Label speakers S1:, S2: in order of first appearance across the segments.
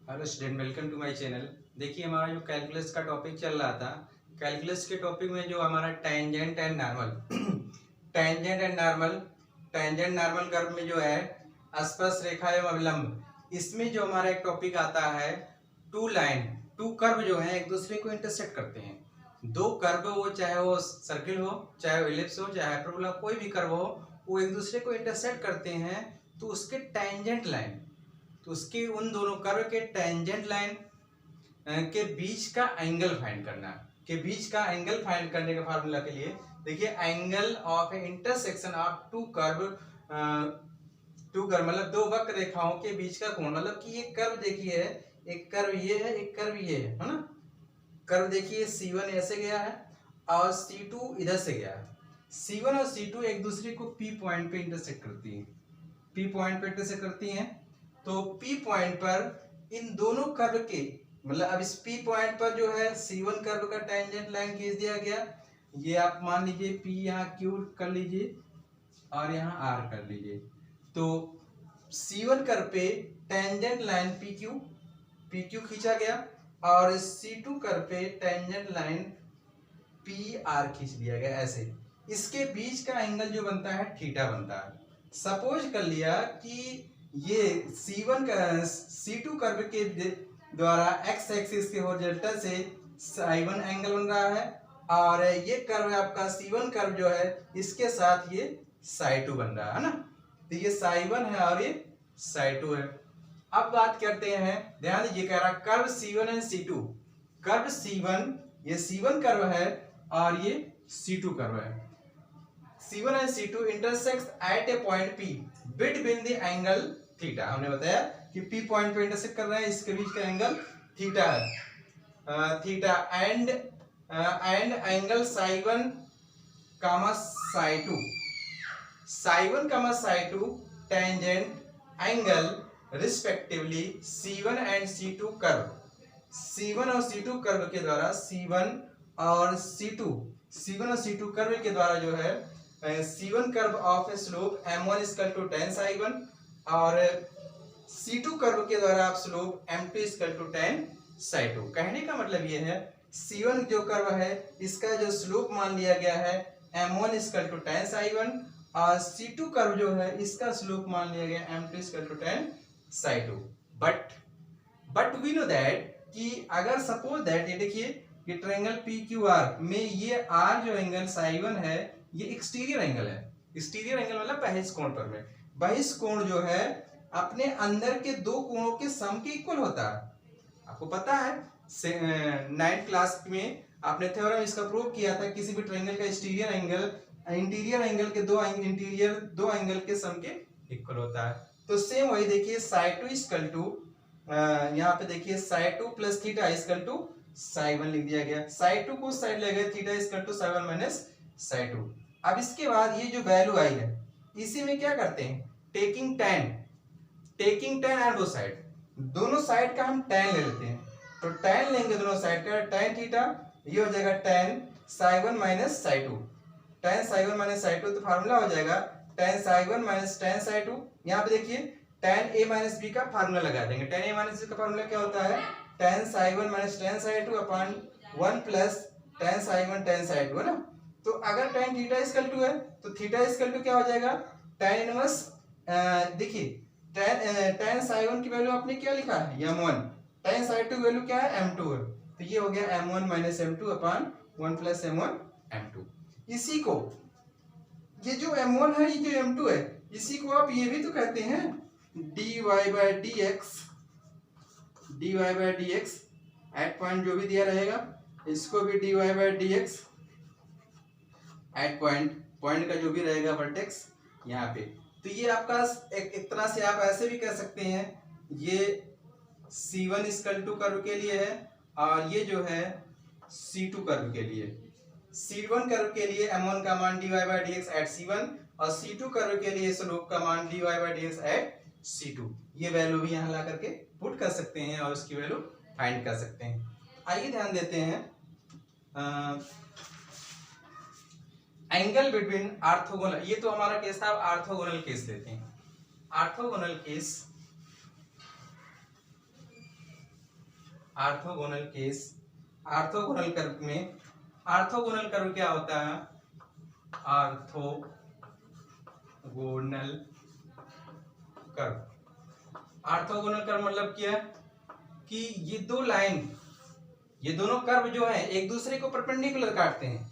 S1: Hello student, welcome to my channel. देखिए, हमारा जो कैलकुलस का टॉपिक चल रहा था, कैलकुलस के टॉपिक में जो हमारा tangent and normal tangent normal curve में जो है स्पर्श रेखा एवं अभिलंब, इसमें जो हमारा एक टॉपिक आता है टू कर्व जो है एक दूसरे को इंटरसेक्ट करते हैं। दो कर्व हो, चाहे वो सर्किल हो, चाहे वो इलिप्स हो, चाहे हाइपरबोला, कोई भी कर्व हो, वो एक दूसरे को इंटरसेक्ट करते हैं। तो उसके टेंजेंट लाइन, तो उसके उन दोनों कर्व के टेंजेंट लाइन के बीच का एंगल फाइंड करना। के बीच का एंगल फाइंड करने के फार्मूला के लिए देखिए, angle of a intersection of two curve मतलब दो वक्र रेखाओं के बीच का कोण, मतलब कि ये कर्व देखिए, एक कर्व ये है, एक कर्व ये है ना। कर्व देखिए, C1 ऐसे गया है और C2 इधर से गया है। C1 और C2 एक दूसरे को P पॉइंट पे इंटरसेक्ट करती हैं। P पॉइंट पे इंटरसेक्ट करती हैं, तो P पॉइंट पर इन दोनों कर्व के, मतलब अब इस P पॉइंट पर जो है C1 कर्व का टेंजेंट लाइन खींच दिया गया। ये आप मान लीजिए P यहाँ Q कर लीजिए और यहाँ R कर लीजिए। तो C1 कर्व पे टेंजेंट लाइन PQ खींचा गया और C2 कर्व पे टेंजेंट लाइन PR खींच दिया गया ऐसे। इसके बीच का एंगल जो बनता है थीटा बनता है। सपोज कर लिया कि ये C2 कर्व के द्वारा x एक्सिस के हॉरिजॉन्टल से साई1 एंगल बन रहा है और ये कर्व आपका C1 कर्व जो है इसके साथ ये साई2 बन रहा है ना। तो ये साई1 है और ये साई2 है। अब बात करते हैं, ध्यान दीजिए, कह रहा curve C1 and C2। Curve C1, ये C1 कर्व है और ये C2 कर्व है। C1 and C2 intersect at a point P between the angle theta. हमने बताया कि P पॉइंट पे इंटरसेक्ट कर रहे हैं, इसके बीच का एंगल थीटा है। Theta and angle psi comma psi, psi comma psi tangent angle respectively C1 and C2 curve. C1 और C2 कर्व के द्वारा C1 और C2 कर्व के द्वारा जो है C1 curve of a slope M1 equal to tan साई1 और C2 कर्व के द्वारा आप slope M2 equal to tan साई2। कहने का मतलब ये है, C1 जो कर्व है इसका जो स्लोप मान लिया गया है M1 इक्वल टू tan साई1 और C2 कर्व जो है इसका स्लोप मान लिया गया M2 equal to tan psi. But we know that कि अगर सपोज दैट, ये देखिए कि ट्रायंगल PQR में ये R जो एंगल साई1 है ये एक्सटीरियर एंगल है। एक्सटीरियर एंगल मतलब बहिष्ठ कोण पर में, बहिष्ठ कोण जो है अपने अंदर के दो कोणों के सम के इक्वल होता है। आपको पता है 9th क्लास में आपने थ्योरम इसका प्रूव किया था, किसी भी ट्रायंगल का इंटीरियर एंगल के दो एंगल के सम के इक्वल होता है। तो सेम वही देखिए, साई2 इक्वल टू, यहाँ पे देखिए साई2 प्लस थीटा इक्वल टू साई1 लिख दिया गया। साई2 को साइड ले गए, थीटा इक्वल टू साई1 माइनस साई2। अब इसके बाद ये जो वैल्यू आई है इसी में क्या करते हैं, taking tan and both side, दोनों साइड का हम tan ले लेते हैं। तो tan लेंगे दोनों साइड का, tan थीटा, ये हो जाएगा tan psi minus psi, tan psi minus psi. तो फार्मूला हो जाएगा tan psi minus tan psi. यहाँ पे देखिए tan a माइनस b का फार्मूला लगा देंगे। tan a माइनस b का फार्मूला क्या होता है, tan psi minus tan psi upon 1 plus tan psi tan psi है ना। तो अगर tan थीटा इक्वल टू है तो थीटा इक्वल टू क्या हो जाएगा, tan इनवर्स, देखिए tan साई1 की वैल्यू आपने क्या लिखा है m1, tan साई2 वैल्यू क्या है m2 है। तो ये हो गया m1 minus m2 upon 1 plus m1 m2। इसी को, ये जो m1 है, ये जो m2 है, इसी को आप ये भी तो कहते हैं dy by dx at point जो भी दिया रहेगा, इसको भी dy by dx at point का जो भी रहेगा वर्टेक्स यहाँ पे। तो ये आपका एक तरह से आप ऐसे भी कह सकते हैं, ये C1 इक्वल टू कर्व के लिए है और ये जो है C2 कर्व के लिए। C1 कर्व के लिए M1 का मान dy by dx eight C1 और C2 कर्व के लिए स्लोप का मान dy by dx eight C2। ये वैल्यू भी यहाँ ला करके पुट कर सकते हैं और उसकी वैल्यू फाइंड कर सकते हैं। आइए ध्यान देते हैं, एंगल बिटवीन ऑर्थोगोनल, ये तो हमारा केस था। ऑर्थोगोनल केस लेते हैं। Orthogonal case orthogonal case. Orthogonal curve में, ऑर्थोगोनल कर्व क्या होता है? ऑर्थोगोनल कर्व, ऑर्थोगोनल कर्व मतलब क्या है कि ये दो लाइन, ये दोनों कर्व जो है एक दूसरे को परपेंडिकुलर काटते हैं।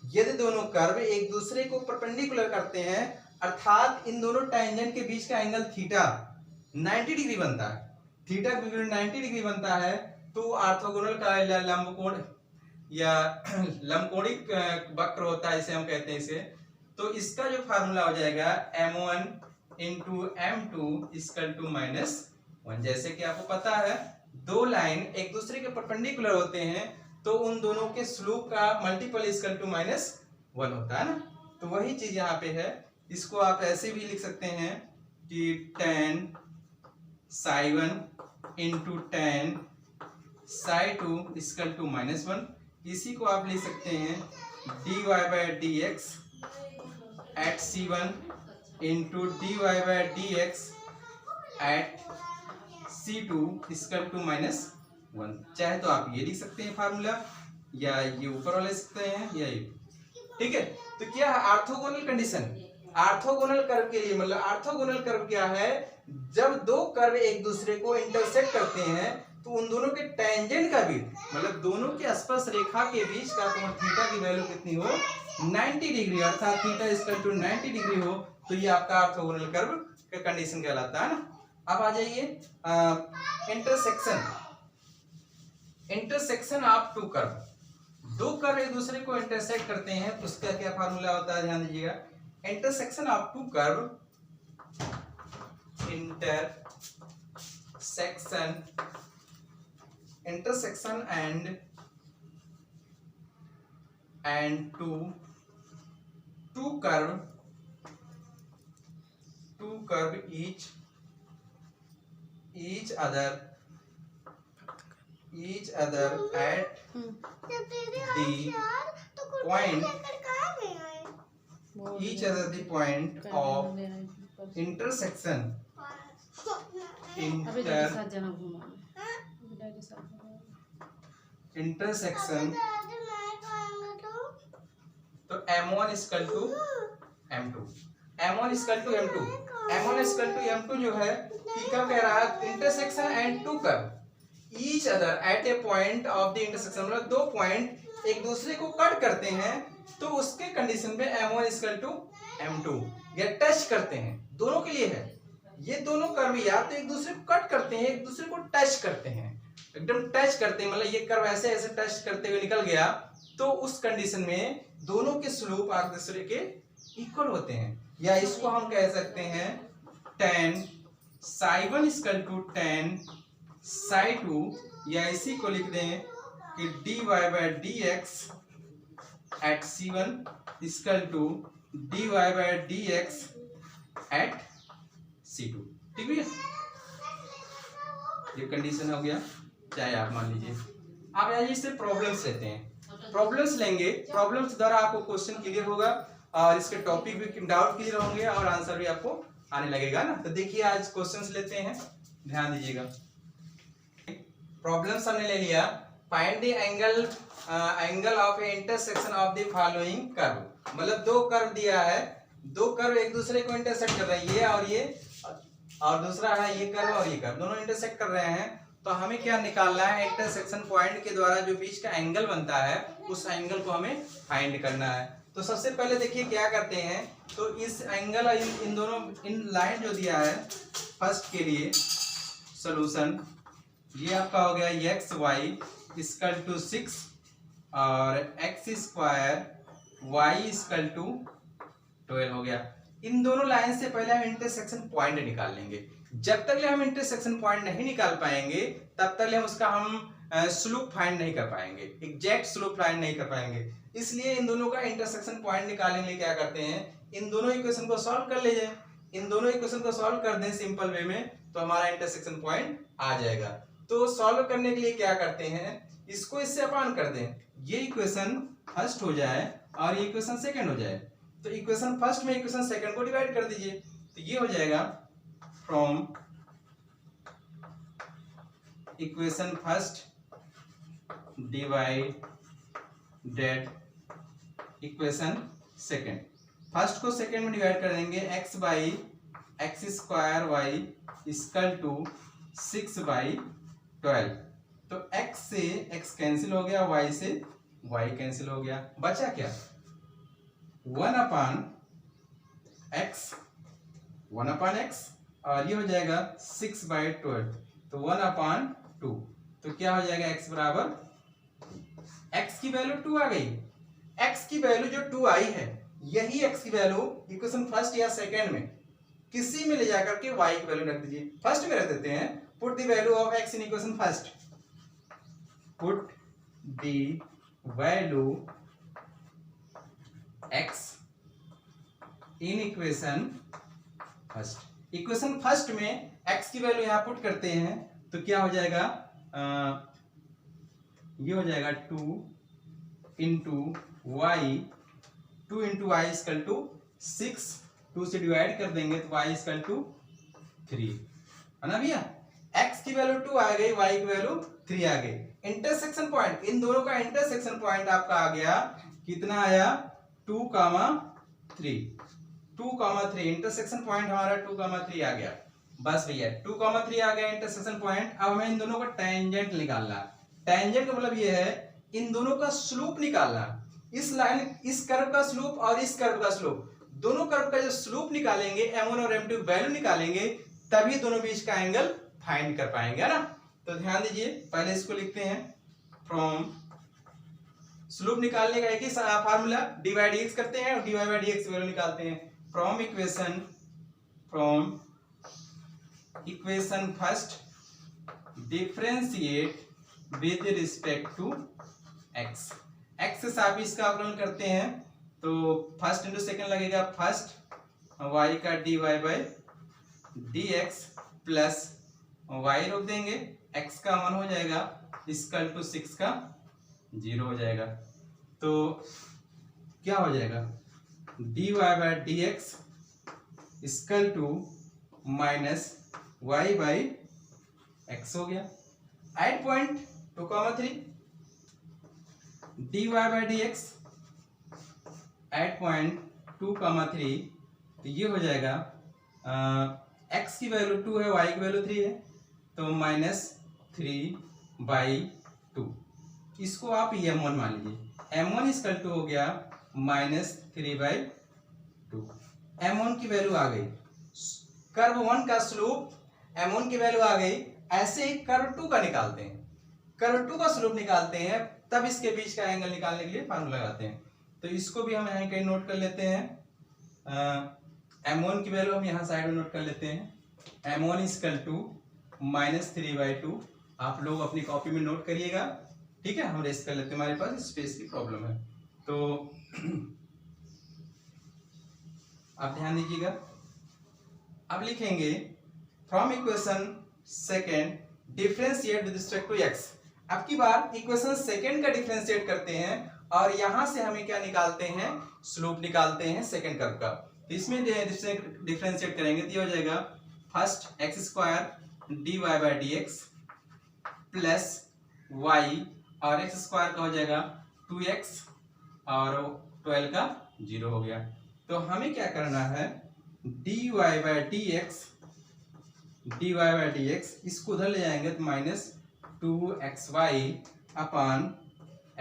S1: यदि दोनों कर्व एक दूसरे को परपेंडिकुलर करते हैं, अर्थात इन दोनों टैंजेंट के बीच का एंगल थीटा 90 डिग्री बनता है, थीटा 90 डिग्री बनता है, तो ऑर्थोगोनल का लंबकोण या लंबकोणिक वक्र होता है, इसे हम कहते हैं इसे। तो इसका जो फार्मूला हो जाएगा m1 into m2 equal to -1। जैसे कि आपको पता है दो लाइन एक दूसरे के परपेंडिकुलर होते हैं तो उन दोनों के स्लोप का मल्टीपल इक्वल टू -1 होता है ना। तो वही चीज यहाँ पे है। इसको आप ऐसे भी लिख सकते हैं कि tan psi1 into tan psi2 equal to -1। इसी को आप लिख सकते हैं dy/dx at c1 into dy/dx at c2 equal to -1। चाहे तो आप ये लिख सकते हैं फार्मूला, या ये ऊपर वाले लिख सकते हैं, या ये। ठीक है, तो क्या है ऑर्थोगोनल कंडीशन? ऑर्थोगोनल कर्व के लिए मतलब ऑर्थोगोनल कर्व क्या है? जब दो कर्व एक दूसरे को इंटरसेक्ट करते हैं तो उन दोनों के टेंजेंट का भी मतलब दोनों के स्पर्श रेखा के बीच का कोण थीटा की वैल्यू कितनी हो? 90 डिग्री, अर्थात थीटा इक्वल टू 90 डिग्री हो, तो ये आपका ऑर्थोगोनल कर्व का कंडीशन कहलाता है ना। अब आ जाइए intersection. Intersection of two curve, दो कर्व एक दूसरे को इंटरसेक्ट करते हैं तो उसका क्या फार्मूला होता है? ध्यान दीजिएगा, intersection of two curve, intersection and two curve each other at the point of intersection तो m1 equal to m2, m1 equal to m2, m1 equal to m2 जो है कि क्या कह रहा है? Intersection and two curve each other at a point of the intersection, मतलब दो पॉइंट एक दूसरे को कट करते हैं तो उसके कंडीशन पे m1 इक्वल टू m2, या टच करते हैं, दोनों के लिए है। ये दोनों कर्व या तो एक दूसरे को कट करते हैं, एक दूसरे को टच करते हैं, एकदम टच करते हैं, मतलब ये कर्व ऐसे ऐसे टच करते हुए निकल गया, तो उस कंडीशन में दोनों के स्लोप एक दूसरे के इक्वल होते हैं। या इसको हम कह सकते हैं tan psi1 equal to tan psi2, या इसी को लिख दें कि dy/dx at c1 equal to dy/dx at c2। ठीक है, ये कंडीशन हो गया, चाहे आप मान लीजिए। आप आइए इससे प्रॉब्लम्स लेते हैं, प्रॉब्लम्स लेंगे, प्रॉब्लम्स द्वारा आपको क्वेश्चन क्लियर होगा और इसके टॉपिक भी डाउट क्लियर होंगे और आंसर भी आपको आने लगेगा ना। तो देखिए आज क्वेश्चंस लेते हैं, ध्यान दीजिएगा। प्रॉब्लम्स हमने ले लिया, find the angle of a intersection of the following curve, मतलब दो कर्व दिया है, दो कर्व एक दूसरे को इंटरसेक्ट कर रहे हैं, ये और दूसरा है ये कर्व और ये कर्व, दोनों इंटरसेक्ट कर रहे हैं। तो हमें क्या निकालना है? इंटरसेक्शन पॉइंट के द्वारा जो बीच का एंगल बनता है उस एंगल को हमें फाइंड करना है। तो सबसे पहले देखिए क्या करते हैं, तो इस एंगल इन दोनों इन लाइन जो दिया है फर्स्ट के लिए सॉल्यूशन, ये आपका हो गया xy इक्वल टू 6 और x² y इक्वल टू 12 हो गया। इन दोनों लाइन से पहले हम इंटरसेक्शन पॉइंट निकाल लेंगे। जब तक हम इंटरसेक्शन पॉइंट नहीं निकाल पाएंगे तब तक हम उसका स्लोप फाइंड नहीं कर पाएंगे, एग्जैक्ट स्लोप फाइंड नहीं कर पाएंगे। इसलिए इन दोनों का इंटरसेक्शन पॉइंट निकालने के लिए क्या करते हैं, इन दोनों इक्वेशन को सॉल्व कर लीजिए। इन दोनों इक्वेशन को सॉल्व कर दें सिंपल वे में तो हमारा इंटरसेक्शन पॉइंट आ जाएगा। तो सॉल्व करने के लिए क्या करते हैं, इसको इससे अपान कर दें, ये इक्वेशन फर्स्ट हो जाए और ये इक्वेशन सेकंड हो जाए। तो इक्वेशन फर्स्ट में इक्वेशन सेकंड को डिवाइड कर दीजिए, तो ये हो जाएगा from equation first divided equation second. First को सेकेंड में डिवाइड कर देंगे, x by x square y equal to 6/12। तो x से x कैंसिल हो गया, y से y कैंसिल हो गया, बचा क्या 1/x और ये हो जाएगा 6/12, तो 1/2। तो क्या हो जाएगा x बराबर, x की वैल्यू 2 आ गई। x की वैल्यू जो 2 आई है, यही x की वैल्यू इक्वेशन फर्स्ट या सेकेंड में किसी में ले जाकर के y की वैल्यू रख दीजिए। फर्स्ट में रख देते हैं, put the value of x in equation first, put the value x in equation first. Equation first में x की वैल्यू यहां पुट करते हैं, तो क्या हो जाएगा, ये हो जाएगा 2 into y, 2 into y equal to 6, 2 से डिवाइड कर देंगे तो y इक्वल टू 3 है ना भैया। x की वैल्यू 2 आ गई, y की वैल्यू 3 आ गई। इंटरसेक्शन पॉइंट, इन दोनों का इंटरसेक्शन पॉइंट आपका आ गया, कितना आया 2,3, 2,3 इंटरसेक्शन पॉइंट हमारा 2,3 आ गया। बस भैया 2,3 आ गया इंटरसेक्शन पॉइंट। अब हमें इन दोनों का टेंजेंट निकालना। टेंजेंट का मतलब ये है इन दोनों का स्लोप निकालना। इस लाइन, इस कर्व का स्लोप और इस कर्व का स्लोप, दोनों कर्व का जो स्लोप निकालेंगे, m1 और m2 वैल्यू निकालेंगे, तभी दोनों बीच का एंगल फाइंड कर पाएंगे, है ना। तो ध्यान दीजिए, पहले इसको लिखते हैं, फ्रॉम स्लोप निकालने का एक ही फार्मूला, dy by dx करते हैं और dy by dx वैल्यू निकालते हैं। From equation first differentiate with respect to x। x से आप इसका अवकलन करते हैं, तो फर्स्ट इंटू सेकेंड लगेगा, फर्स्ट y का dy by dx plus y रोक देंगे, x का 1 हो जाएगा, इक्वल टू 6 का 0 हो जाएगा। तो क्या हो जाएगा, dy by dx equal to minus y by x हो गया। At point 2,3 dy by dx at point 2,3, तो ये हो जाएगा, x की वैल्यू 2 है, y की वैल्यू 3 है, तो -3/2। इसको आप m1 मान लीजिए, m1 इक्वल टू हो गया -3/2। m1 की वैल्यू आ गई, कर्व 1 का स्लोप m1 की वैल्यू आ गई। ऐसे ही कर्व 2 का निकालते हैं, कर्व 2 का स्लोप निकालते हैं, तब इसके बीच का एंगल निकालने के लिए फार्मूला लगाते हैं। तो इसको भी हम यहाँ कहीं नोट कर लेते हैं, m1 की वैल्यू हम यहाँ साइड में नोट कर लेते हैं, m1 इक्वल टू -3/2। आप लोग अपनी कॉपी में नोट करिएगा, ठीक है। हम रेस्ट कर लेते हैं, हमारे पास स्पेस की प्रॉब्लम है, तो आप ध्यान दीजिएगा। अब लिखेंगे from equation second differentiate with respect to x। अब की बार इक्वेशन सेकेंड का डिफरेंशिएट करते हैं और यहां से हमें क्या निकालते हैं, स्लोप निकालते हैं सेकेंड कर्व का। तो इसमें डिफरेंशिएट करेंगे तो ये हो जाएगा, first x square dy by dx plus y, और x स्क्वायर का हो जाएगा 2x और 12 का 0 हो गया। तो हमें क्या करना है, dy by dx, इसको उधर ले जाएंगे तो -2xy upon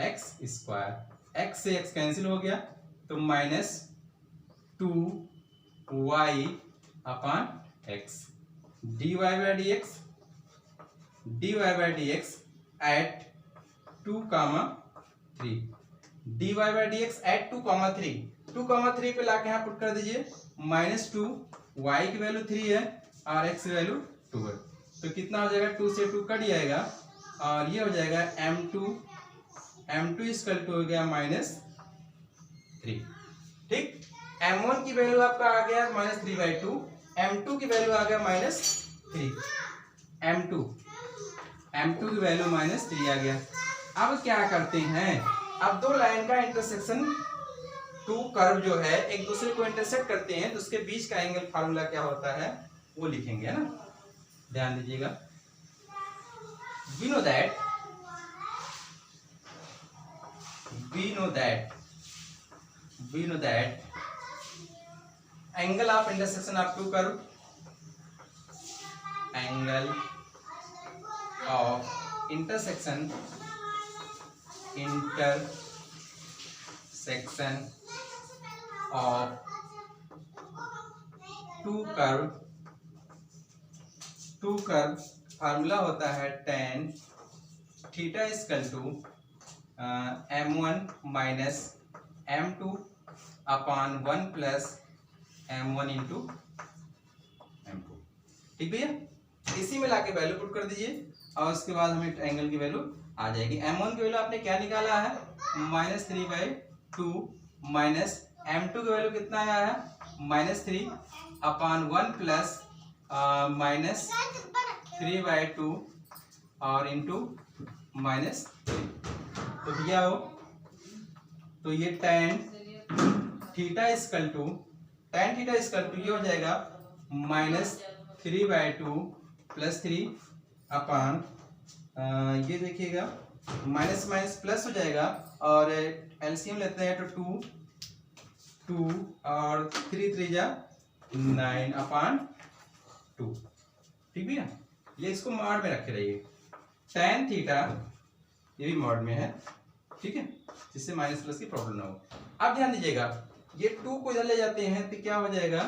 S1: x square, x से x कैंसिल हो गया, तो -2y upon x, dy by dx at 2,3, dy by dx at 2,3 पे लाके यहाँ पुट कर दीजिए, -2, y की वैल्यू 3 है और x की वैल्यू 2 है, तो कितना हो जाएगा, 2 से 2 कट जाएगा और ये हो जाएगा m2 इक्वल टू हो गया -3, ठीक। m1 की वैल्यू आपका आ गया -3/2, m2 की वैल्यू आ गया -3, m2 की वैल्यू -3 आ गया। अब क्या करते हैं, अब दो लाइन का इंटरसेक्शन, टू कर्व जो है एक दूसरे को इंटरसेक्ट करते हैं, तो उसके बीच का एंगल फार्मूला क्या होता है वो लिखेंगे, है ना। ध्यान दीजिएगा, we know that we know that angle of intersection of two curve, angle of intersection of two curve formula होता है tan theta equal to m1 minus m2 upon 1 plus m1 into m2। ठीक भैया, इसी में लाके value put कर दीजिए और उसके बाद हमें एंगल की वैल्यू आ जाएगी। m1 की वैल्यू आपने क्या निकाला है, -3/2 माइनस m2 की वैल्यू कितना आया है, -3 अपॉन 1 प्लस -3/2 और इंटू -3। तो भैया हो तो ये tan थीटा इक्वल टू ये हो जाएगा -3/2 प्लस 3 अपॉन ये देखिएगा माइनस माइनस प्लस हो जाएगा और एलसीएम लेते हैं तो 2 और 3 3 जा 9 अपॉन 2। ठीक भैया, ये इसको मॉड में रखे रहिए। tan थीटा ये भी मॉड में है, ठीक है, जिससे माइनस प्लस की प्रॉब्लम ना हो। अब ध्यान दीजिएगा, ये 2 को इधर ले जाते हैं तो क्या हो जाएगा,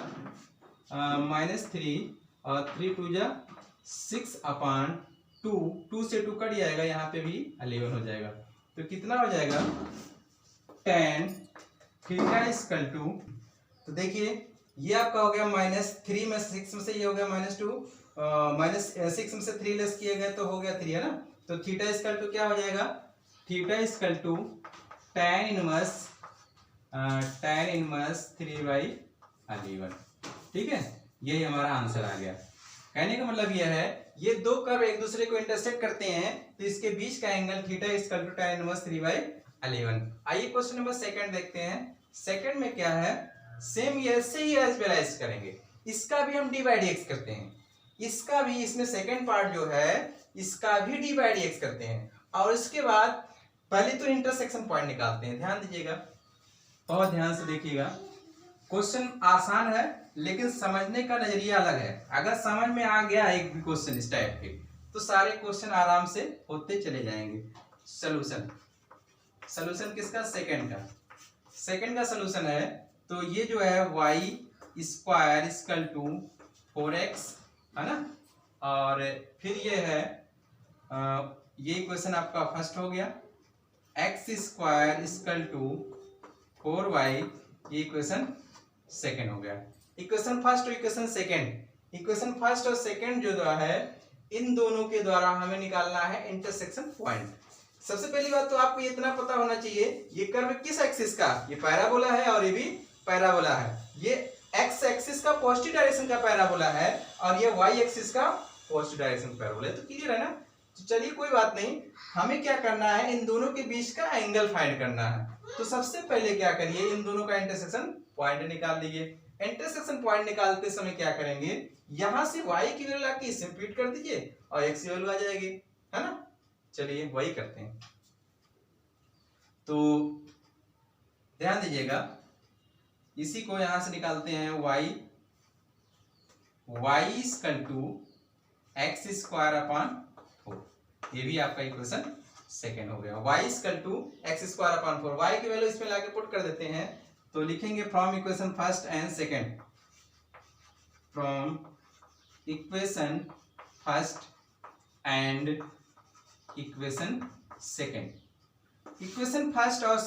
S1: -3 और 3 2 जा 6 अपॉन 2 से 2 कट जाएगा, यहाँ पे भी 11 हो जाएगा। तो कितना हो जाएगा, tan थीटा इक्वल टू, तो देखिए ये आपका हो गया -3 में 6 में से ये हो गया -2, -6 में से 3 लेस किए गए तो हो गया 3, है ना। तो थीटा इक्वल टू क्या हो जाएगा, theta equal to tan inverse 3/11। ठीक है, यही हमारा आंसर आ गया। कहने का मतलब यह है, ये दो कर्व एक दूसरे को इंटरसेक्ट करते हैं तो इसके बीच का angle theta equal to tan inverse 3/11। आइए क्वेश्चन नंबर 2 देखते हैं। सेकंड में क्या है, सेम ऐसे ही एज वेल एज करेंगे, इसका भी हम डी बाई डी एक्स करते हैं, इसका भी, इसमें सेकंड पार्ट जो है इसका भी डी बाई डी एक्स करते हैं और इसके बाद पहले तो इंटरसेक्शन पॉइंट निकालते हैं। ध्यान दीजिएगा, बहुत ध्यान से देखिएगा, क्वेश्चन आसान है लेकिन समझने का नजरिया अलग है। अगर समझ में आ गया एक भी क्वेश्चन इस टाइप के तो सारे क्वेश्चन आराम से होते चले जाएंगे। सॉल्यूशन किसका, सेकंड का सॉल्यूशन है। तो ये जो है y square equal to 4x, है ना, और फिर ये है ये इक्वेशन आपका फर्स्ट हो गया, x square equal to 4y, ये इक्वेशन सेकंड हो गया। इक्वेशन फर्स्ट और इक्वेशन सेकंड जो है इन दोनों के द्वारा हमें निकालना है इंटरसेक्शन पॉइंट। सबसे पहली बात तो आपको इतना पता होना चाहिए, ये कर्व किस एक्सिस का, ये पैराबोला है और ये भी पैराबोला है। ये एक्स एक्सिस का पॉजिटिव डायरेक्शन का पैराबोला है और ये वाई एक्सिस का पॉजिटिव डायरेक्शन का पैराबोला है। तो क्लियर है ना। तो चलिए कोई बात नहीं, हमें क्या करना है, इन दोनों के बीच का एंगल फाइंड करना है। तो सबसे पहले क्या करिए, इन दोनों का इंटरसेक्शन पॉइंट निकाल लीजिए। इंटरसेक्शन पॉइंट निकालते समय क्या करेंगे, यहां से y की वैल्यू लाके इससे फिट कर दीजिए और x की वैल्यू आ जाएगी, है ना। चलिए वही करते हैं। तो ध्यान दीजिएगा, इसी को यहां से निकालते हैं, y equal to x square upon 4। ये भी आपका इक्वेशन सेकेंड हो गया। y equal to x square upon 4, y की वैल्यू इसमें लाके पुट कर देते हैं। तो लिखेंगे from equation first and second, from equation first and equation second. Equation first और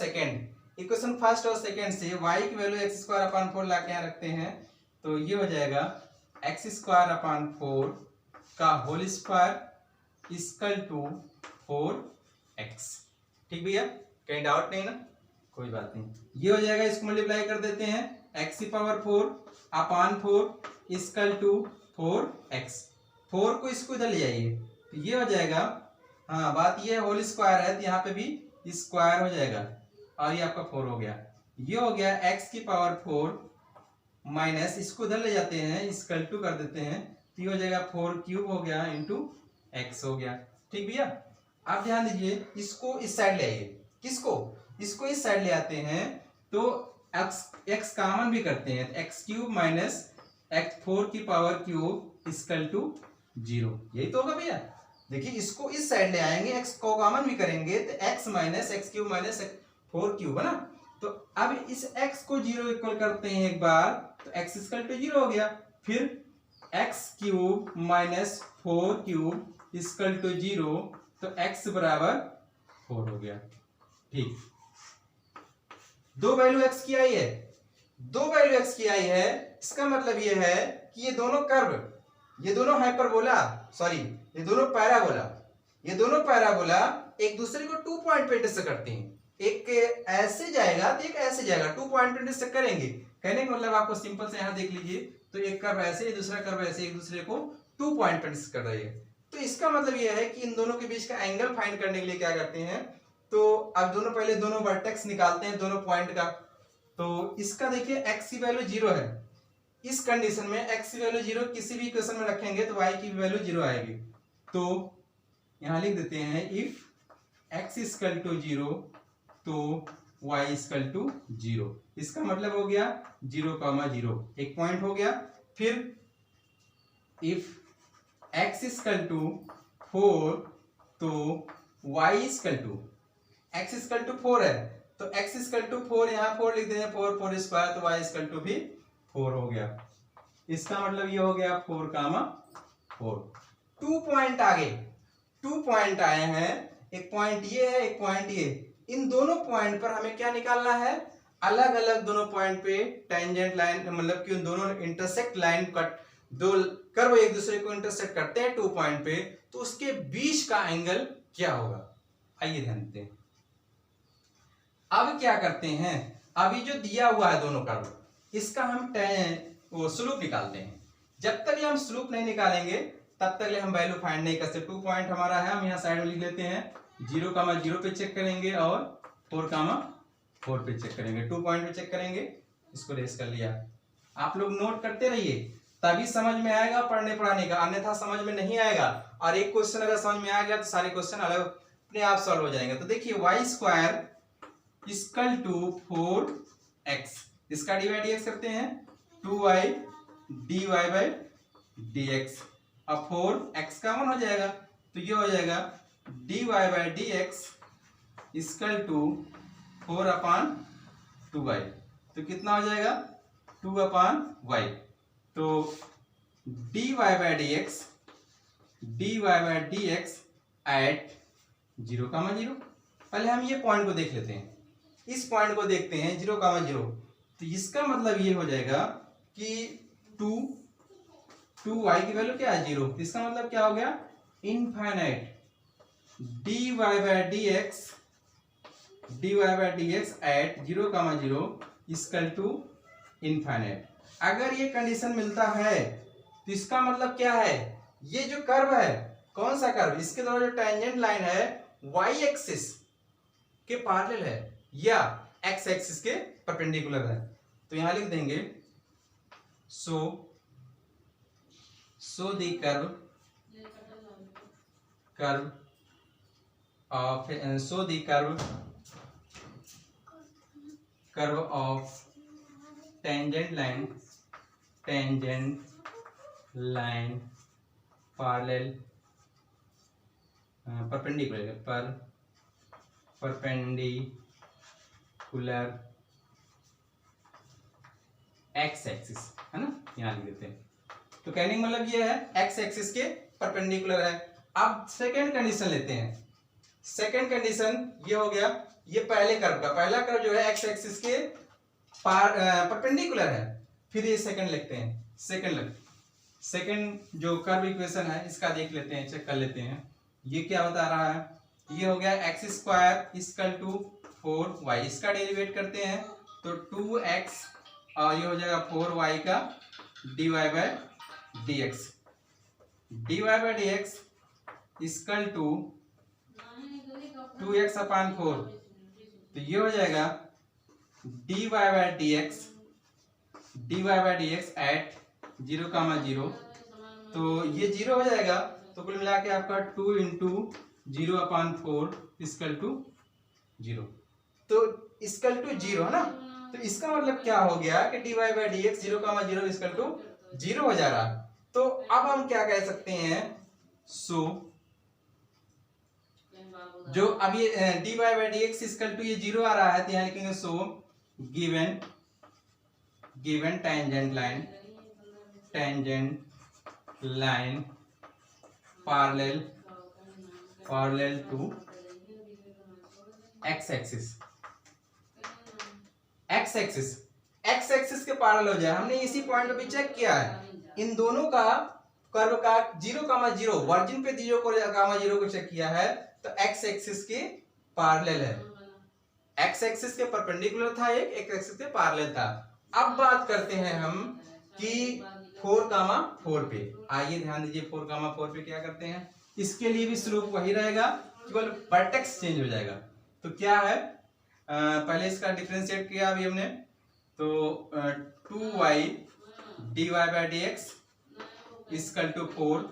S1: सेकेंड से y की वैल्यू x स्क्वायर अपॉन 4 लाके यहाँ रखते हैं। तो ये हो जाएगा x स्क्वायर अपॉन 4 का whole square equal to 4x। ठीक भैया, कहीं डाउट नहीं ना, कोई बात नहीं। ये हो जाएगा, इसको मल्टीप्लाई कर देते हैं, x की power 4 upon 4 equal to 4x। 4 को इसको इधर ले जाइए तो ये हो जाएगा, हाँ बात ये होल स्क्वायर है तो यहाँ पे भी स्क्वायर हो जाएगा और ये आपका 4 हो गया। ये हो गया x की पावर 4 माइनस, इसको इधर ले जाते हैं, इक्वल टू कर देते हैं तो ये हो जाएगा 4 क्यूब हो गया इंटू x हो गया। ठीक भैया, आप ध्यान दीजिए, इसको इस साइड ले आइए, किसको, इसको इस साइड ले आते हैं तो x कॉमन भी करते हैं, एक्स क्यूब माइनस एक्स 4 की पावर क्यूब इक्वल टू 0, यही तो होगा भैया। देखिए इसको इस साइड ले आएंगे, x को कॉमन भी करेंगे तो x minus x cube minus 4 cube है ना। तो अब इस x को 0 इक्वल करते हैं एक बार तो x इक्वल टू 0 हो गया, फिर x cube minus 4 cube equal to 0, तो x बराबर 4 हो गया। ठीक, दो वैल्यू x की आई है, दो वैल्यू x की आई है, इसका मतलब ये है कि ये दोनों कर्व, ये दोनों हाइपरबोला, सॉरी ये दोनों पैराबोला, ये दोनों पैराबोला एक दूसरे को 2 पॉइंट पे इंटरसेक्ट करते हैं। एक ऐसे जाएगा तो एक ऐसे जाएगा, 2 पॉइंट पे इंटरसेक्ट करेंगे। कहने का मतलब आपको सिंपल से यहां देख लीजिए, तो एक कर्व ऐसे, दूसरा कर्व ऐसे, एक दूसरे को 2 पॉइंट पे इंटरसेक्ट कर रही है। तो इसका मतलब यह है कि इन दोनों के बीच का एंगल फाइंड करने के लिए क्या करते हैं, तो अब दोनों पहले दोनों वर्टेक्स निकालते हैं दोनों पॉइंट का। तो इसका देखिए x की वैल्यू 0 है, इस कंडीशन में x की वैल्यू 0 किसी भी इक्वेशन में रखेंगे तो y की वैल्यू 0 आएगी। तो यहां लिख देते हैं इफ x इक्वल टू 0 तो y इक्वल टू 0, इसका मतलब हो गया 0,0, एक पॉइंट हो गया। फिर इफ x इक्वल टू 4 तो y equal to, x equal to 4 है तो x इक्वल टू 4, यहाँ 4 लिख देंगे, 4 4 स्क्वायर, तो y इक्वल टू भी 4 हो गया। इसका मतलब ये हो गया 4,4। 2 पॉइंट आगे, 2 पॉइंट आए हैं, एक पॉइंट ये है, एक पॉइंट ये। इन दोनों पॉइंट पर हमें क्या निकालना है, अलग अलग दोनों पॉइंट पे टेंजेंट लाइन, मतलब कि उन दोनों इंटरसेक्ट लाइन कट, दो कर्व एक दूसरे को इंटरसेक्ट करते हैं 2 पॉइंट पे, तो उसके बीच का एंगल क्या होगा, आइए ध्यान देते हैं। अब क्या करते हैं, अभी जो दिया हुआ है दोनों कर्व, इसका हम स्लोप निकालते हैं। जब तक हम स्लोप नहीं निकालेंगे तब तक हम वैल्यू फाइंड नहीं कर सकते। 2 पॉइंट हमारा है, हम यहाँ साइड में लिख लेते हैं, 0,0 पे चेक करेंगे और 4,4 पे चेक करेंगे, 2 पॉइंट पे चेक करेंगे। इसको रेस कर लिया। आप लोग नोट करते रहिए, तभी समझ में आएगा पढ़ने पढ़ाने का, अन्यथा समझ में नहीं आएगा। और एक क्वेश्चन अगर समझ में आ गया तो सारे क्वेश्चन अलग अपने आप सॉल्व हो जाएंगे। तो देखिए Y square equal to 4x, इसका dy dx करते हैं, 2y dy बाई dx। अब 4x कॉमन हो जाएगा तो ये हो जाएगा dy by dx equal to 4/2y, तो कितना हो जाएगा 2/y। तो dy बाई dx एट 0,0। पहले हम ये पॉइंट को देख लेते हैं, इस पॉइंट को देखते हैं 0,0। तो इसका मतलब ये हो जाएगा कि 2y की वैल्यू क्या है 0, इसका मतलब क्या हो गया infinite dy by dx at 0,0 equal to infinite. अगर ये कंडीशन मिलता है तो इसका मतलब क्या है, ये जो कर्व है, कौन सा कर्व, इसके द्वारा जो टेंजेंट लाइन है y एक्सिस के पैरेलल है या x एक्सिस के परपेंडिकुलर है। तो यहां लिख देंगे so the curve of tangent line parallel perpendicular x axis है ना, यहां लिख देते हैं। तो कहने का मतलब ये है एक्स एक्सिस के परपेंडिकुलर है। अब सेकंड कंडीशन लेते हैं। सेकंड कंडीशन ये हो गया, ये पहले कर्व का, पहला कर्व जो है एक्स एक्सिस के परपेंडिकुलर है। फिर ये सेकंड लिखते हैं, सेकंड जो कर्व इक्वेशन है इसका देख लेते हैं, चेक कर लेते हैं। ये क्या बता रहा है, ये हो गया x square equal to 4y, इसका डेरिवेट करते हैं तो 2x और ये हो जाएगा 4y का dy by dx equal to 2x/4, तो ये हो जाएगा dy बाई dx एट 0,0। तो ये 0 हो जाएगा, तो कुल मिला के आपका 2 × 0/4 इक्वल टू 0। तो तो इक्वल टू 0 है ना। तो इसका मतलब क्या हो गया कि dy by d x 0,0 equal to 0 हो जा रहा। तो अब हम क्या कह सकते हैं, सो जो अब ये dy by d x equal to ये 0 आ रहा है, तो यहाँ लिखेंगे so given tangent line parallel to x axis के पैरेलल हो जाए। हमने इसी पॉइंट पे भी चेक किया है, इन दोनों का कर्व का 0,0 वर्जिन पे 0,0 को चेक किया है, तो एक्स एक्सिस के पैरेलल है, एक्स एक्सिस के परपेंडिकुलर था, एक एक्सिस के पैरेलल था। अब बात करते हैं हम कि 4,4 पे। आइए ध्यान दीजिए 4,4 पे क्या करते हैं। इसके लिए भी स्लोप वही रहेगा, केवल वर्टेक्स चेंज हो जाएगा। तो क्या है, पहले इसका डिफरेंशिएट किया अभी हमने, तो 2y dy by d x equal to 4,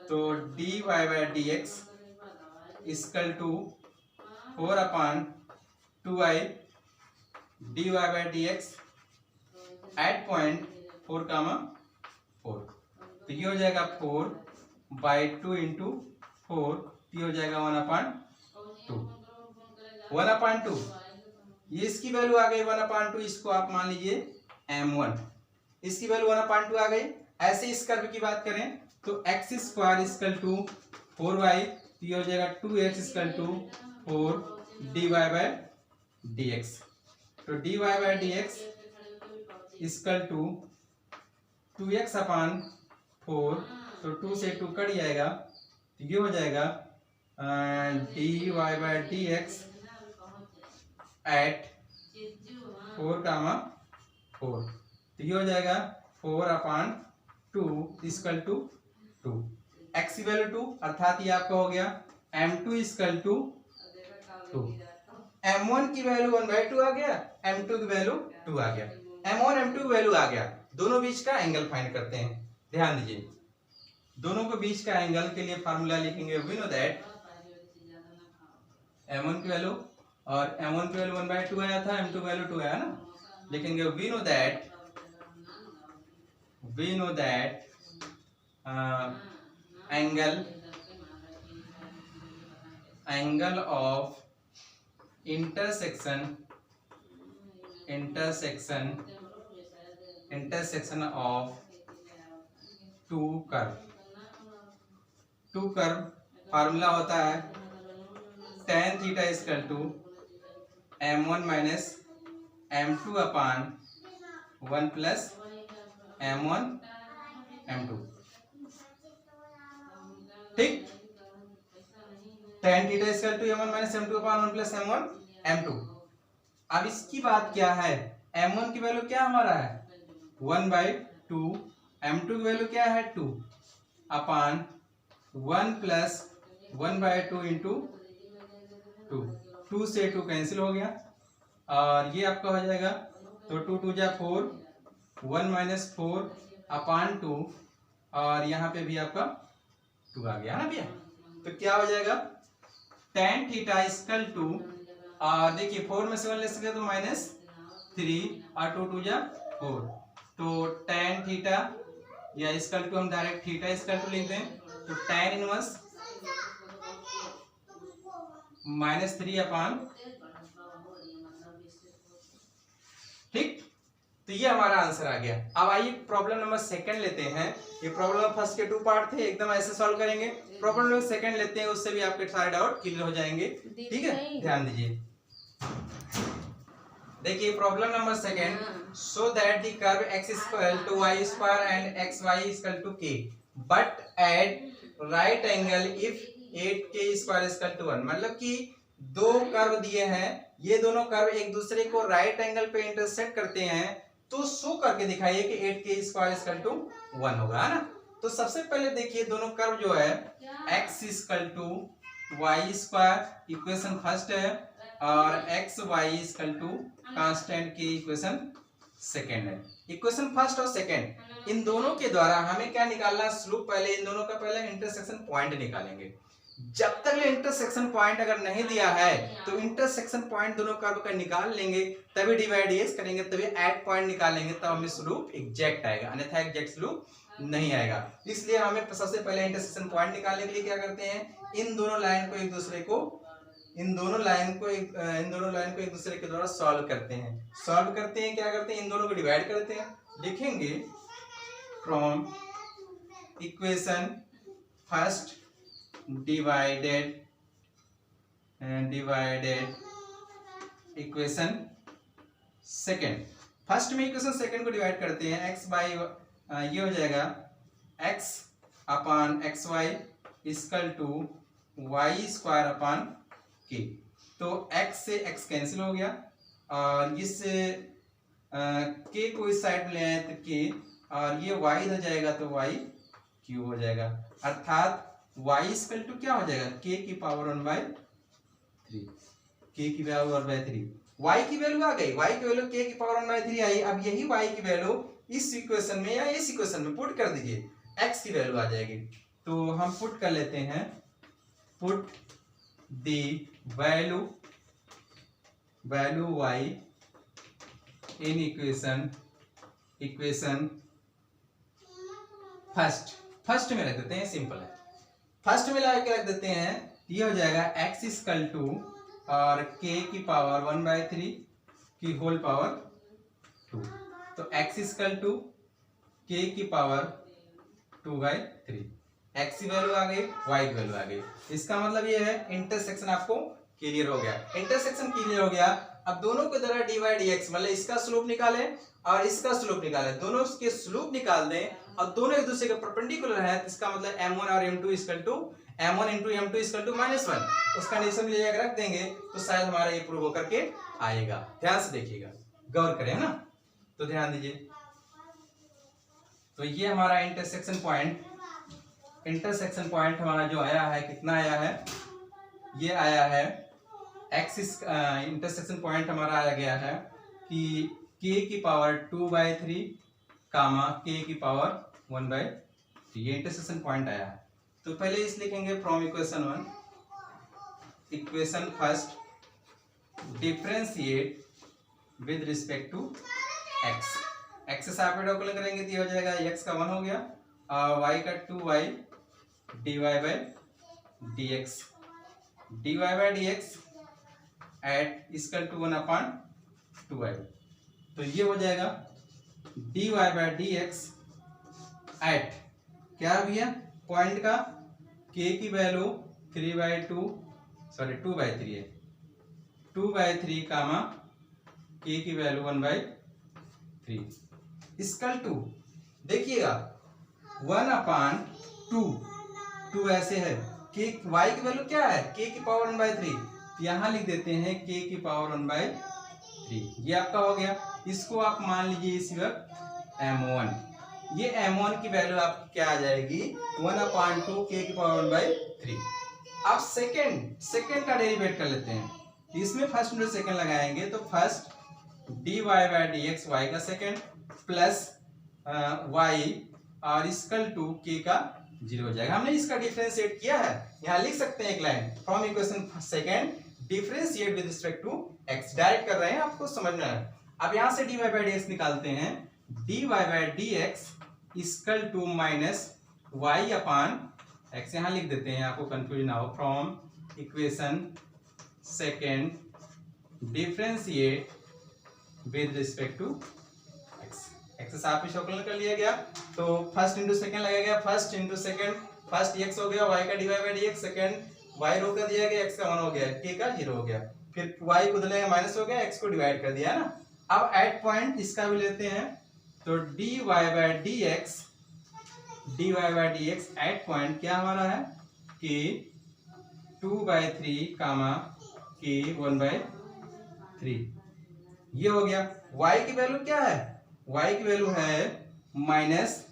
S1: तो dy by d x equal to 4/2y dy by d x at point 4,4। तो ये हो जाएगा 4/2 इंटू 4, ये हो जाएगा 1/2। ये इसकी वैल्यू आ गई 1/2, इसको आप मान लीजिए m1, इसकी वैल्यू 1/2 आ गई। ऐसे इस कर्व की बात करें तो x square equal to 4y, ये हो जाएगा 2x equal to 4 dy by d x. तो dy by d x equal to 2x/4, तो 2 से 2 कट जाएगा, तो ये हो जाएगा dy by d x at 4,4, तो ये हो जाएगा 4/2 इक्वल टू 2। x की वैल्यू 2, अर्थात ये आपका हो गया m2 इक्वल टू 2। m1 की वैल्यू 1/2 आ गया, m2 की वैल्यू 2 आ गया, m1 m2 की वैल्यू आ गया। दोनों बीच का एंगल फाइंड करते हैं। ध्यान दीजिए, दोनों के बीच का एंगल के लिए फार्मूला लिखेंगे, वी नो दैट m1 की वैल्यू, और m1 की वैल्यू 1/2 आया था, m2 की वैल्यू 2 आया ना, लिखेंगे we know that angle of intersection of two curve formula होता है tan theta equal to m1 minus m2/1 plus m1 m2। ठीक, tan theta equal to m1 minus m2/1 plus m1 m2। अब इसकी बात क्या है, m1 की value क्या हमारा है 1/2, m2 की वैल्यू क्या है 2/1 प्लस 1/2 इंटू 2 से 2 कैंसिल हो गया, और ये आपका हो जाएगा, तो 2 2 जा 4, 1 माइनस 4/2, और यहाँ पे भी आपका 2 आ गया ना भैया। तो क्या हो जाएगा tan थीटा इक्वल टू, और देखिए 4 में से 1 ले सकते तो -3, और 2 2 जा 4, तो tan थीटा या इक्वल टू हम डायरेक्ट थीटा इक्वल टू लिख दें, तो tan इनवर्स -3/। ठीक, तो ये हमारा आंसर आ गया। अब आइए प्रॉब्लम नंबर सेकंड लेते हैं। ये प्रॉब्लम फर्स्ट के 2 पार्ट थे, एकदम ऐसे सॉल्व करेंगे। प्रॉब्लम नंबर सेकंड लेते हैं, उससे भी आपके सारे डाउट क्लियर हो जाएंगे। ठीक है, ध्यान दीजिए। देखिए problem number second, so that the curve x equal to y square and xy equal to k but at right angle if 8k square equal to 1। मतलब कि दो कर्व दिए हैं, ये दोनों कर्व एक दूसरे को राइट एंगल पे इंटरसेक्ट करते हैं, तो शो करके दिखाइए कि 8k स्क्वायर इक्वल टू 1 होगा, है ना। तो सबसे पहले देखिए दोनों कर्व जो है x equal to y square equation first है, और xy इक्वल टू कांस्टेंट की इक्वेशन सेकंड है। इक्वेशन फर्स्ट और सेकंड, इन दोनों के द्वारा हमें क्या निकालना, स्लोप। पहले इन दोनों का पहले इंटरसेक्शन पॉइंट निकालेंगे। जब तक इंटरसेक्शन पॉइंट अगर नहीं दिया है तो इंटरसेक्शन पॉइंट दोनों कर्व का निकाल लेंगे, तभी डिवाइड एस करेंगे, तभी एट पॉइंट निकालेंगे, तब हमें स्लोप एग्जैक्ट आएगा, अन्यथा एग्जैक्ट स्लोप नहीं आएगा। इसलिए हमें सबसे पहले इंटरसेक्शन पॉइंट निकालने के लिए क्या करते हैं, इन दोनों लाइन को एक दूसरे के द्वारा सॉल्व करते हैं। क्या करते हैं, इन दोनों को डिवाइड करते हैं। लिखेंगे from equation first divided equation second. First में इक्वेशन सेकेंड को डिवाइड करते हैं, x बाई ये हो जाएगा x upon x y equal to y square upon k. तो x से x कैंसिल हो गया और इस k को इस साइड में ले आए तो k, और ये y इधर जाएगा तो y क्यूब हो जाएगा, अर्थात y इक्वल टू क्या हो जाएगा, k की पावर 1/3, k की पावर 1/3। y की वैल्यू आ गई, y की वैल्यू k की पावर 1/3 आई। अब यही y की वैल्यू इस इक्वेशन में या इस इक्वेशन में पुट कर दीजिए, x की वैल्यू आ जाएगी। तो हम पुट कर लेते हैं, put the value y in equation first में रख देते हैं, सिंपल है। फर्स्ट में लगा के रख देते हैं, ये हो जाएगा x इक्वल टू और k की पावर 1/3 की होल पावर 2। तो x इक्वल टू k की पावर 2/3, x की वैल्यू आ गई, y की वैल्यू आ गई। इसका मतलब ये है इंटरसेक्शन आपको क्लियर हो गया। इंटरसेक्शन क्लियर हो गया। अब दोनों के द्वारा डिवाइड x, मतलब इसका स्लोप निकाले और इसका स्लोप निकाले, दोनों के स्लोप निकाल दें और दोनों एक दूसरे के परपेंडिकुलर है, तो इसका मतलब m1 और m2 equal to m1 into m2 equal to -1। उस कंडीशन में ले रख देंगे तो शायद हमारा ये प्रूव होकर के आएगा। ध्यान से देखिएगा, गौर करें ना, तो ध्यान दीजिए। तो ये हमारा इंटरसेक्शन पॉइंट हमारा जो आया है, कितना आया है, ये आया है एक्सिस। इंटरसेक्शन पॉइंट हमारा आ गया है कि k की पावर 2/3 कामा k की पावर 1/3, ये इंटरसेक्शन पॉइंट आया है। तो पहले इस लिखेंगे from equation first differentiate with respect to x से आप डॉकुलेट करेंगे तो ये हो जाएगा, x का 1 हो गया और y का 2y dy/dx eight equal to 1/2y। तो ये हो जाएगा dy/dx एट क्या भैया, पॉइंट का k की वैल्यू 2/3 है, 2/3 कामा k की वैल्यू 1/3 इक्वल टू, देखिएगा 1/2 ऐसे है, k y की वैल्यू क्या है, k की पावर 1/3, यहाँ लिख देते हैं k की पावर 1/3, ये आपका हो गया। इसको आप मान लीजिए इस वक्त m1, ये m1 की वैल्यू आपकी क्या आ जाएगी, 1/2 k की पावर 1/3। अब सेकंड का डेरिवेट कर लेते हैं, इसमें फर्स्ट में सेकंड लगाएंगे तो फर्स्ट dy/dx y का सेकंड प्लस y और इक्वल टू k का 0 हो जाएगा। हमने इसका डिफरेंशिएट किया है, यहाँ लिख सकते हैं एक line from equation second differentiate with respect to x, direct कर रहे हैं, आपको समझना है। अब यहाँ से dy/dx निकालते हैं, dy/dx equal to minus y upon x, यहाँ लिख देते हैं आपको कंफ्यूजन ना हो। From equation second differentiate with respect to x से आप शॉकल कर लिया गया, तो फर्स्ट इंटू सेकंड लगाया गया, first into second, first x हो गया, y का dy/dx, सेकंड y रोक कर दिया गया, x का 1 हो गया, k का 0 हो गया, फिर y को बदलेगा माइनस हो गया, x को डिवाइड कर दिया ना। अब एट पॉइंट इसका भी लेते हैं, तो dy/dx एट पॉइंट क्या हमारा है, k 2/3 कामा k 1/3, ये हो गया। y की वैल्यू क्या है, y की वैल्यू है माइनस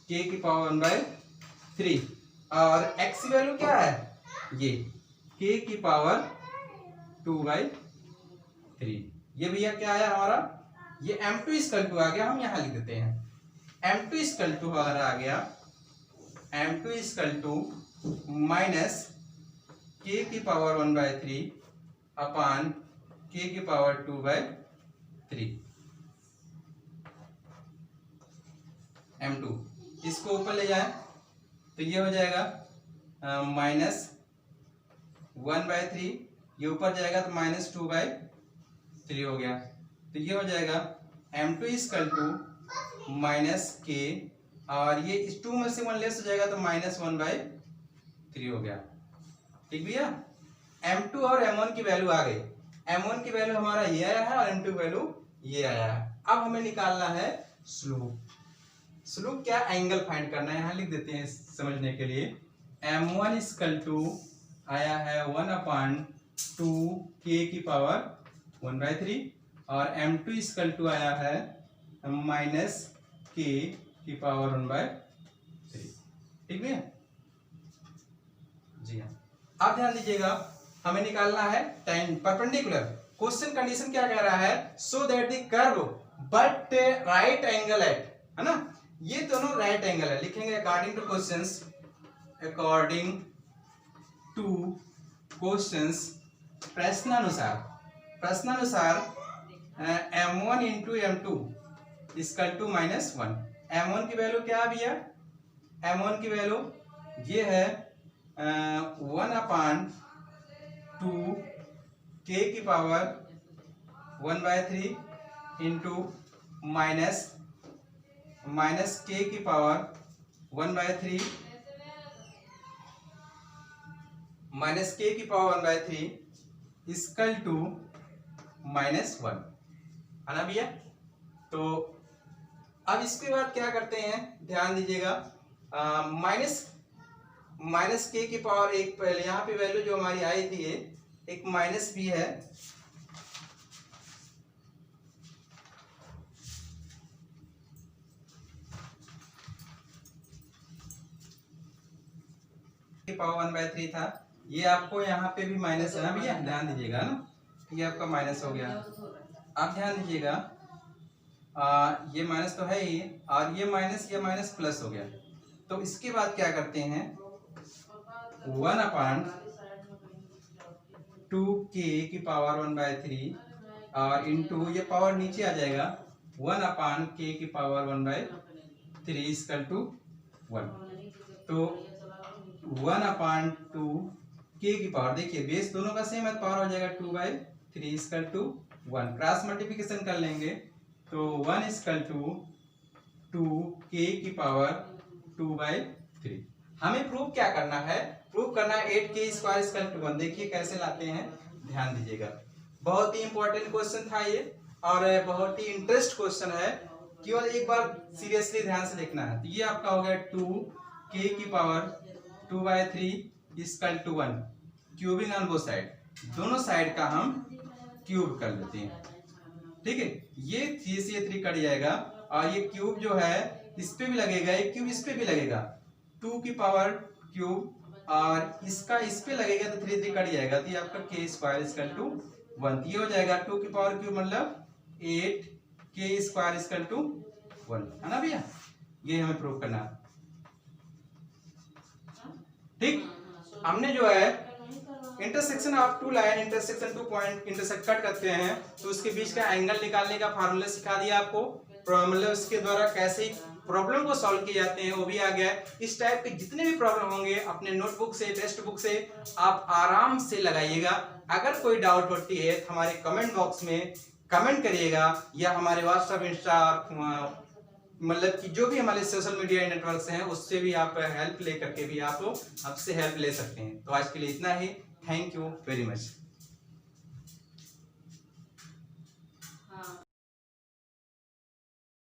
S1: k की पावर 1/3 और x की वैल्यू क्या है, ये k की पावर 2/3। ये भैया क्या आया हमारा, ये m2 इक्वल टू आ गया, हम यहाँ लिख देते हैं m2 इक्वल टू हमारा आ गया, m2 equal to minus k की पावर 1/3 अपान k की पावर 2/3 m2। इसको ऊपर ले जाए तो ये हो जाएगा -1/3, ये ऊपर जाएगा तो -2/3 हो गया। तो ये हो जाएगा m2 इक्वल टू -k, और ये इस 2 में से 1 लेस हो जाएगा तो -1/3 हो गया। ठीक भैया, m2 और m1 की वैल्यू आ गई। m1 की वैल्यू हमारा ये आया है और m2 की वैल्यू ये आया है। अब हमें निकालना है स्लोप। स्लोप क्या, एंगल फाइंड करना है। यहाँ लिख देते हैं समझने के लिए। m1 इक्वल टू आया है 1/2 k की पावर 1/3 और m2 इक्वल टू आया है -k की पावर 1/3। ठीक है जी हाँ। अब ध्यान दीजिएगा, हमें निकालना है tan परपेंडिकुलर। क्वेश्चन कंडीशन क्या कह रहा है, so that the curve but right angle at, है ना, ये दोनों राइट एंगल है। लिखेंगे according to questions, according to questions, प्रश्नानुसार m1 into m2 equal to -1। m1 की वैल्यू क्या है भैया, m1 की वैल्यू ये है 1/2 k की पावर 1/3 इंटू माइनस k की पावर 1/3 इक्वल टू -1, है ना भैया। तो अब इसके बाद क्या करते हैं, ध्यान दीजिएगा, माइनस k की पावर एक, पहले यहाँ पे वैल्यू जो हमारी आई थी एक माइनस भी है, पावर 1/3 था, ये आपको यहाँ पे भी माइनस है ना भैया, ध्यान दीजिएगा ना, ये आपका माइनस हो गया। आप ध्यान दीजिएगा, ये माइनस तो है ही, और ये माइनस प्लस हो गया। तो इसके बाद क्या करते हैं, 1/2 k की पावर 1/3 और इंटू ये पावर नीचे आ जाएगा 1/k की पावर 1/3 इक्वल टू 1। तो 1/2 k की पावर, देखिए बेस दोनों का सेम है, पावर हो जाएगा 2/3 इक्वल टू 1। क्रॉस मल्टीप्लिकेशन कर लेंगे तो 1 इक्वल टू 2k की पावर 2/3। हमें प्रूव क्या करना है, प्रूव करना है 8k स्क्वायर इक्वल टू 1। देखिए कैसे लाते हैं, ध्यान दीजिएगा, बहुत ही इंपॉर्टेंट क्वेश्चन था ये, और बहुत ही इंटरेस्ट क्वेश्चन है, केवल एक बार सीरियसली ध्यान से देखना है। तो ये आपका हो गया 2k की power 2/3 equal to 1, cubing on both side, दोनों साइड का हम क्यूब कर लेते हैं। ठीक है, ये 3 से 3 कट जाएगा, और ये क्यूब जो है इस पे भी लगेगा, एक क्यूब इस पे भी लगेगा, 2 की पावर क्यूब, और इसका इस पे लगेगा तो 3 कट जाएगा, तो ये आपका k स्क्वायर इक्वल टू 1। ये हो जाएगा 2 की पावर क्यूब मतलब 8k स्क्वायर इक्वल टू 1, है ना भैया। ये हमें प्रूव करना है। ठीक, हमने जो है intersection of two line, intersection 2 point intersect cut करते हैं तो उसके बीच का एंगल निकालने का फार्मूला सिखा दिया आपको, मतलब इसके द्वारा कैसे प्रॉब्लम को सॉल्व किए जाते हैं वो भी आ गया है। इस टाइप के जितने भी प्रॉब्लम होंगे अपने नोटबुक से, टेक्स्ट बुक से आप आराम से लगाइएगा। अगर कोई डाउट होती है तो हमारे कमेंट बॉक्स में कमेंट करिएगा, या हमारे व्हाट्सएप, इंस्टा, मतलब कि जो भी हमारे सोशल मीडिया नेटवर्क्स हैं उससे भी आप हेल्प ले करके भी आप आपसे हेल्प ले सकते हैं। तो आज के लिए इतना ही, थैंक यू वेरी मच।